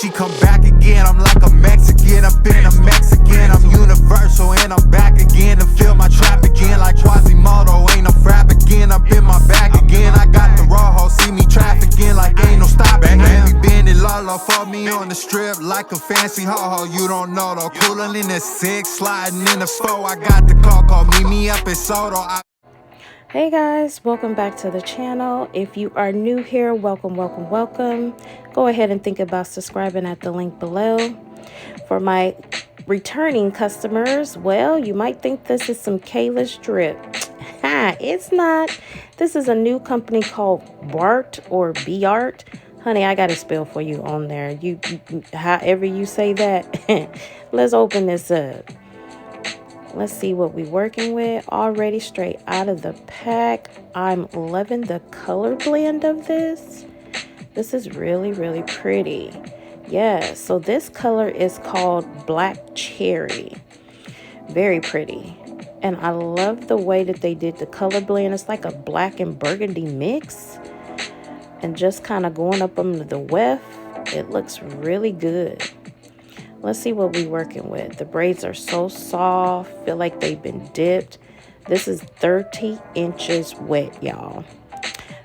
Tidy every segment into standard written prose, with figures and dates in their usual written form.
she come back again. I'm like a Mexican, I've been a Mexican. I'm universal and I'm back again to fill my trap again. Like Quasimodo, ain't no frap again. Up in my bag again. I got the raw hoe, see me trafficking like ain't no stopping. Baby Benny Lolo for me on the strip like a fancy ho-ho. You don't know though, coolin' in the 6, sliding in the 4. I got the call, meet me up in Soto. Hey guys, welcome back to the channel. If you are new here, welcome. Go ahead and think about subscribing at the link below. For my returning customers, well, you might think this is some Kayla's drip. It's not. This is a new company called Beauart or Beauart. Honey, I got a spell for you on there. You however you say that. Let's open this up. Let's see what we're working with. Already straight out of the pack. I'm loving the color blend of this. This is really, really pretty. Yeah, so this color is called BlackCherry. Very pretty. And I love the way that they did the color blend. It's like a black and burgundy mix. And just kind of going up under the weft. It looks really good. Let's see what we're working with. The braids are so soft. Feel like they've been dipped. This is 30 inches wet, y'all.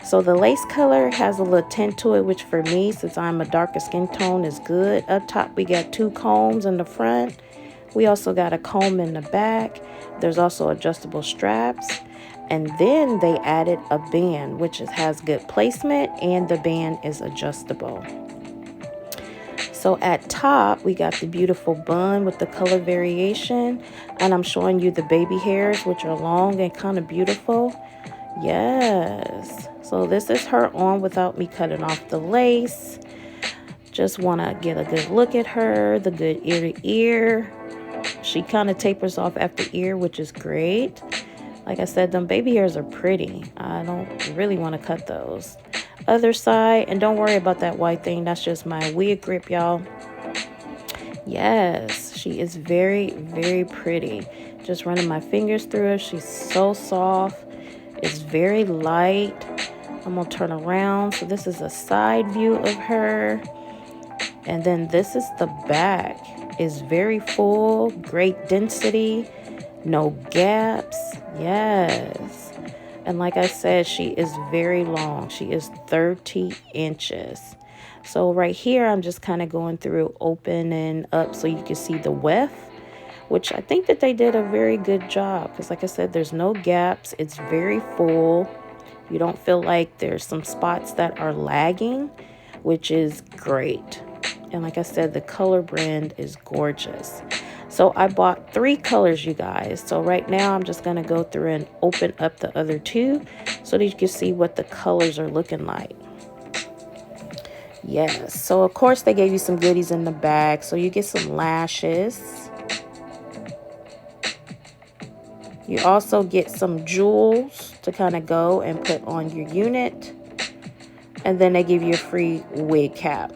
So the lace color has a little tint to it, which for me, since I'm a darker skin tone, is good. Up top, we got 2 combs in the front. We also got a comb in the back. There's also adjustable straps. And then they added a band, which has good placement, and the band is adjustable. So at top, we got the beautiful bun with the color variation. And I'm showing you the baby hairs, which are long and kind of beautiful. Yes. So this is her on without me cutting off the lace. Just want to get a good look at her. The good ear to ear. She kind of tapers off after ear, which is great. Like I said, them baby hairs are pretty. I don't really want to cut those. Other side, and don't worry about that white thing. That's just my wig grip, y'all. Yes, she is very, very pretty. Just running my fingers through her. She's so soft. It's very light. I'm gonna turn around. So this is a side view of her. And then this is the back. It's very full, great density, no gaps. Yes. And like I said, she is very long. She is 30 inches. So right here, I'm just kind of going through opening up so you can see the weft, which I think that they did a very good job. Because like I said, there's no gaps. It's very full. You don't feel like there's some spots that are lagging, which is great. And like I said, the color blend is gorgeous. So I bought 3 colors, you guys. So right now I'm just going to go through and open up the other 2 so that you can see what the colors are looking like. Yes. So of course they gave you some goodies in the bag. So you get some lashes. You also get some jewels to kind of go and put on your unit. And then they give you a free wig cap.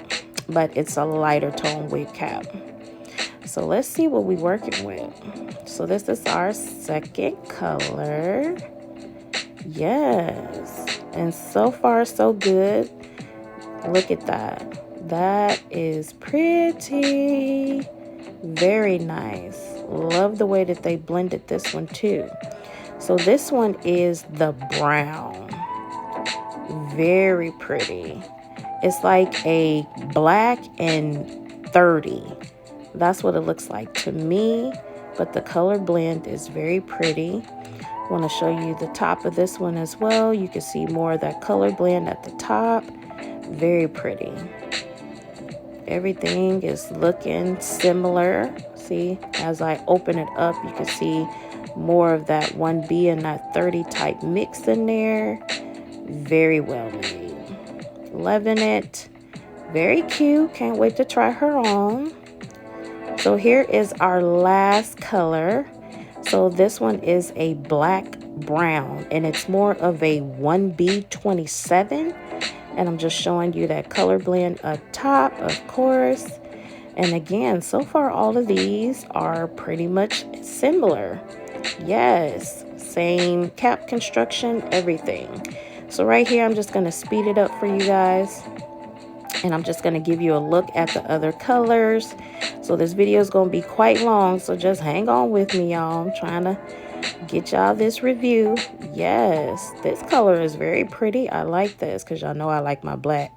But it's a lighter tone wig cap. So let's see what we're working with. So this is our second color. Yes. And so far, so good. Look at that. That is pretty. Very nice. Love the way that they blended this one too. So this one is the brown. Very pretty. It's like a black and 30. That's what it looks like to me, but the color blend is very pretty. I want to show you the top of this one as well. You can see more of that color blend at the top. Very pretty. Everything is looking similar. See, as I open it up, you can see more of that 1B and that 30 type mix in there. Very well made. Loving it. Very cute. Can't wait to try her on. So here is our last color. So this one is a black brown, and it's more of a 1B27. And I'm just showing you that color blend up top, of course. And again, so far all of these are pretty much similar. Yes, same cap construction, everything. So right here, I'm just going to speed it up for you guys. And I'm just going to give you a look at the other colors. So this video is going to be quite long, so just hang on with me, y'all. I'm trying to get y'all this review. Yes, this color is very pretty. I like this because y'all know I like my black.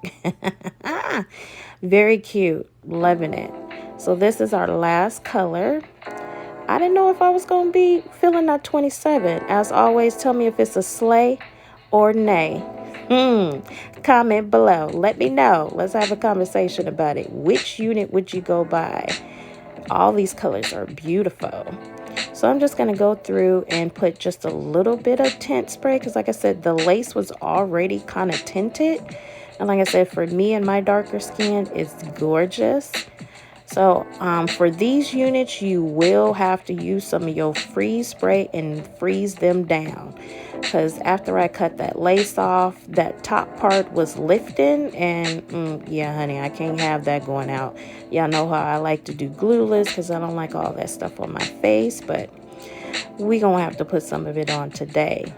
Very cute. Loving it. So this is our last color. I didn't know if I was going to be feeling that 27. As always, tell me if it's a slay or nay. Comment below. Let me know. Let's have a conversation about it. Which unit would you go by? All these colors are beautiful. So I'm just going to go through and put just a little bit of tint spray because like I said, the lace was already kind of tinted. And like I said, for me and my darker skin, it's gorgeous. So for these units, you will have to use some of your freeze spray and freeze them down. Because after I cut that lace off, that top part was lifting. And yeah, honey, I can't have that going out. Y'all know how I like to do glueless because I don't like all that stuff on my face. But we going to have to put some of it on today.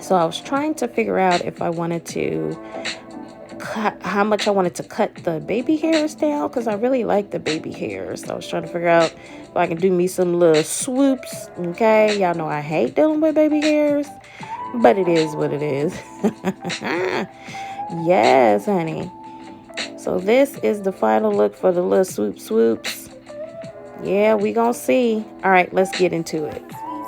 So I was trying to figure out if I wanted to how much I wanted to cut the baby hairs down because I really like the baby hairs. So I was trying to figure out if I can do me some little swoops. Okay, y'all know I hate dealing with baby hairs, but it is what it is. Yes, honey. So this is the final look for the little swoops. Yeah, we gonna see. All right, let's get into it.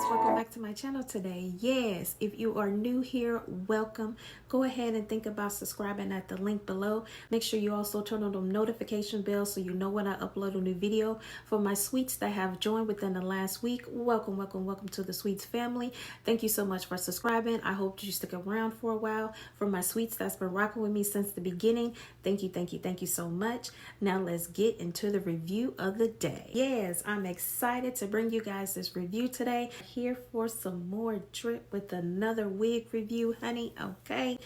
Welcome back to my channel today. Yes, if you are new here, welcome. Go ahead and think about subscribing at the link below. Make sure you also turn on the notification bell so you know when I upload a new video. For my sweets that have joined within the last week, welcome to the Sweets family. Thank you so much for subscribing. I hope you stick around for a while. For my sweets that's been rocking with me since the beginning, thank you so much. Now let's get into the review of the day. Yes, I'm excited to bring you guys this review today. Here for some more drip with another wig review, honey. Okay,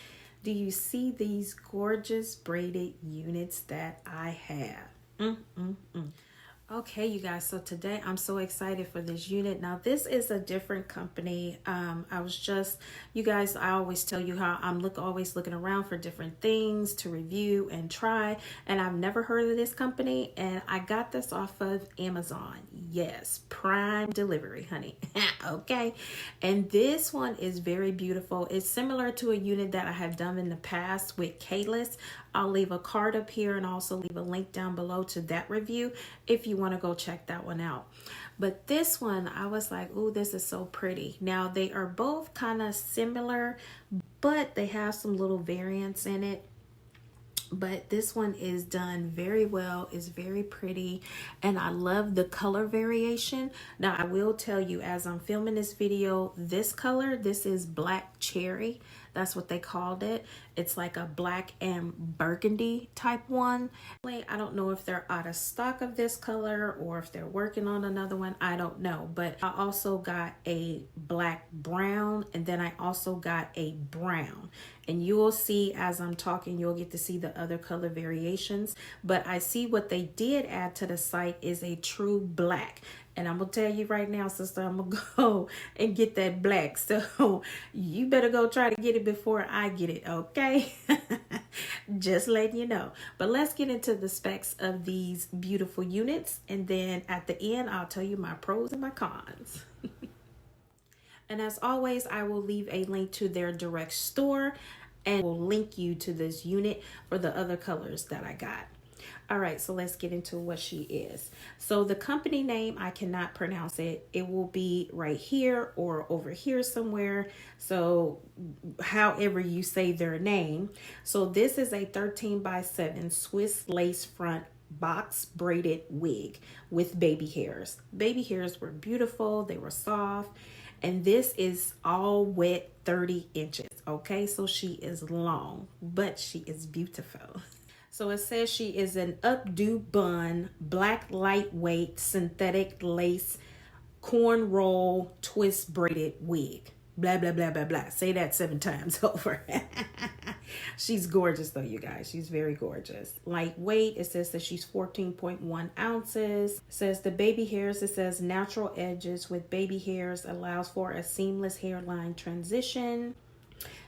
do you see these gorgeous braided units that I have? Okay, you guys, so today I'm so excited for this unit. Now this is a different company. You guys, I always tell you how I'm always looking around for different things to review and try, and I've never heard of this company, and I got this off of Amazon. Yes, Prime delivery, honey. Okay, and this one is very beautiful. It's similar to a unit that I have done in the past with Kayless. I'll leave a card up here and also leave a link down below to that review if you want to go check that one out. But this one, I was like, oh, this is so pretty. Now, they are both kind of similar, but they have some little variants in it. But this one is done very well. It's very pretty, and I love the color variation. Now, I will tell you, as I'm filming this video, this color, this is BlackCherry. That's what they called it. It's like a black and burgundy type one. I don't know if they're out of stock of this color or if they're working on another one. I don't know. But I also got a black brown, and then I also got a brown. And you will see as I'm talking, you'll get to see the other color variations. But I see what they did add to the site is a true black. And I'm going to tell you right now, sister, I'm going to go and get that black. So you better go try to get it before I get it, okay? Just letting you know. But let's get into the specs of these beautiful units. And then at the end, I'll tell you my pros and my cons. And as always, I will leave a link to their direct store and will link you to this unit for the other colors that I got. All right, so let's get into what she is. So the company name, I cannot pronounce it. It will be right here or over here somewhere. So however you say their name. So this is a 13x7 Swiss lace front box braided wig with baby hairs. Baby hairs were beautiful. They were soft. And this is all wet 30 inches. Okay, so she is long, but she is beautiful. So it says she is an updo bun, black lightweight synthetic lace cornrow twist braided wig. Blah, blah, blah, blah, blah. Say that 7 times over. She's gorgeous though, you guys. She's very gorgeous. Lightweight, it says that she's 14.1 ounces. It says the baby hairs, it says natural edges with baby hairs allows for a seamless hairline transition.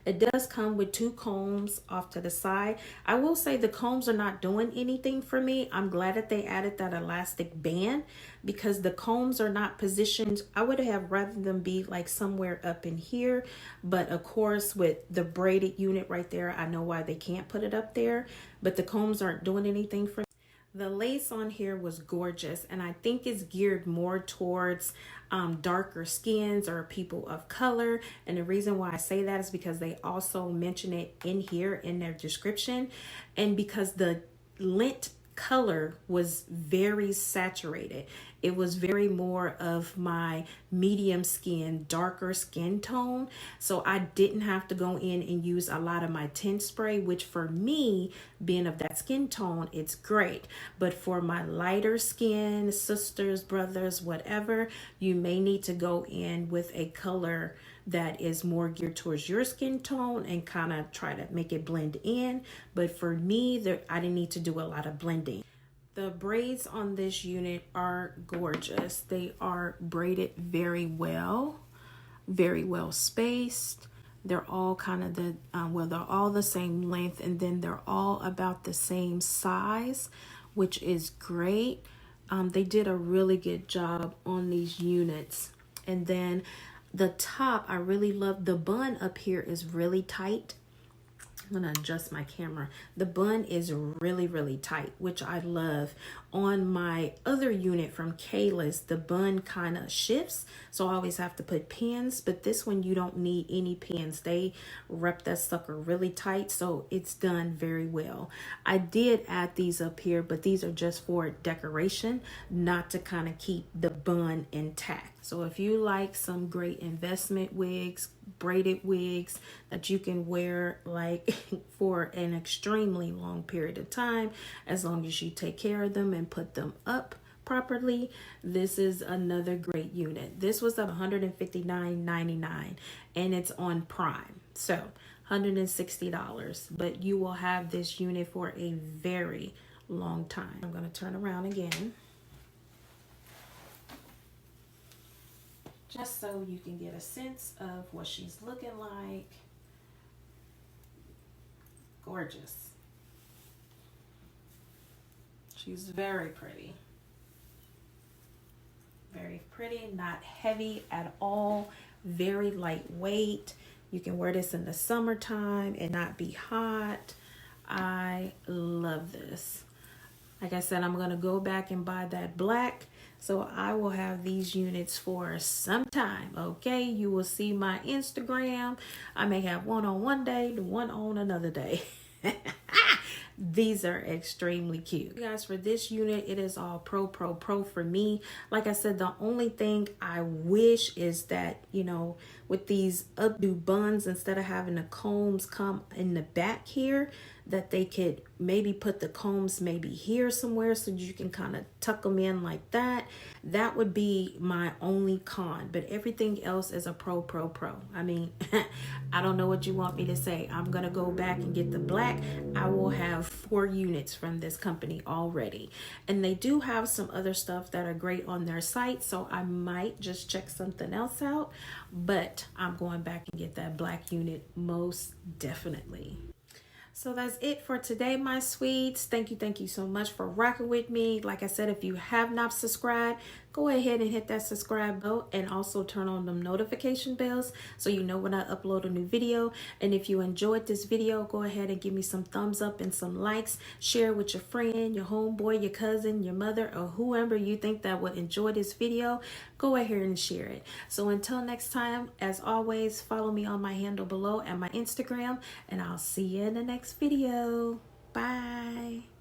It does come with 2 combs off to the side. I will say the combs are not doing anything for me. I'm glad that they added that elastic band because the combs are not positioned. I would have rather them be like somewhere up in here. But of course, with the braided unit right there, I know why they can't put it up there. But the combs aren't doing anything for me. The lace on here was gorgeous, and I think it's geared more towards darker skins or people of color. And the reason why I say that is because they also mention it in here in their description, and because the lint color was very saturated. It was very more of my medium skin, darker skin tone. So I didn't have to go in and use a lot of my tint spray, which for me, being of that skin tone, it's great. But for my lighter skin, sisters, brothers, whatever, you may need to go in with a color that is more geared towards your skin tone and kind of try to make it blend in. But for me, I didn't need to do a lot of blending. The braids on this unit are gorgeous. They are braided very well spaced. They're all kind of they're all the same length, and then they're all about the same size, which is great. They did a really good job on these units. And then the top, I really love the bun up here is really tight. I'm gonna adjust my camera. The bun is really tight, which I love. On my other unit from Kayla's, the bun kind of shifts, so I always have to put pins, but this one you don't need any pins. They rep that sucker really tight, so it's done very well. I did add these up here, but these are just for decoration, not to kind of keep the bun intact. So if you like some great investment wigs, braided wigs that you can wear like for an extremely long period of time, as long as you take care of them and put them up properly, this is another great unit. This was at $159.99 and it's on Prime, so $160, but you will have this unit for a very long time. I'm going to turn around again just so you can get a sense of what she's looking like. Gorgeous. She's very pretty. Very pretty, not heavy at all, very lightweight. You can wear this in the summertime and not be hot. I love this. Like I said, I'm going to go back and buy that black. So I will have these units for some time, okay? You will see my Instagram. I may have one on one day, the one on another day. These are extremely cute. You guys, for this unit, it is all pro for me. Like I said, the only thing I wish is that, you know, with these updo buns, instead of having the combs come in the back here, that they could maybe put the combs maybe here somewhere so you can kind of tuck them in like that. That would be my only con, but everything else is a pro. I mean, I don't know what you want me to say. I'm gonna go back and get the black. I will have 4 units from this company already, and they do have some other stuff that are great on their site, so I might just check something else out, but I'm going back and get that black unit most definitely. So that's it for today, my sweets. Thank you so much for rocking with me. Like I said, if you have not subscribed, go ahead and hit that subscribe bell and also turn on them notification bells so you know when I upload a new video. And if you enjoyed this video, go ahead and give me some thumbs up and some likes. Share with your friend, your homeboy, your cousin, your mother, or whoever you think that would enjoy this video. Go ahead and share it. So until next time, as always, follow me on my handle below and my Instagram, and I'll see you in the next video. Bye.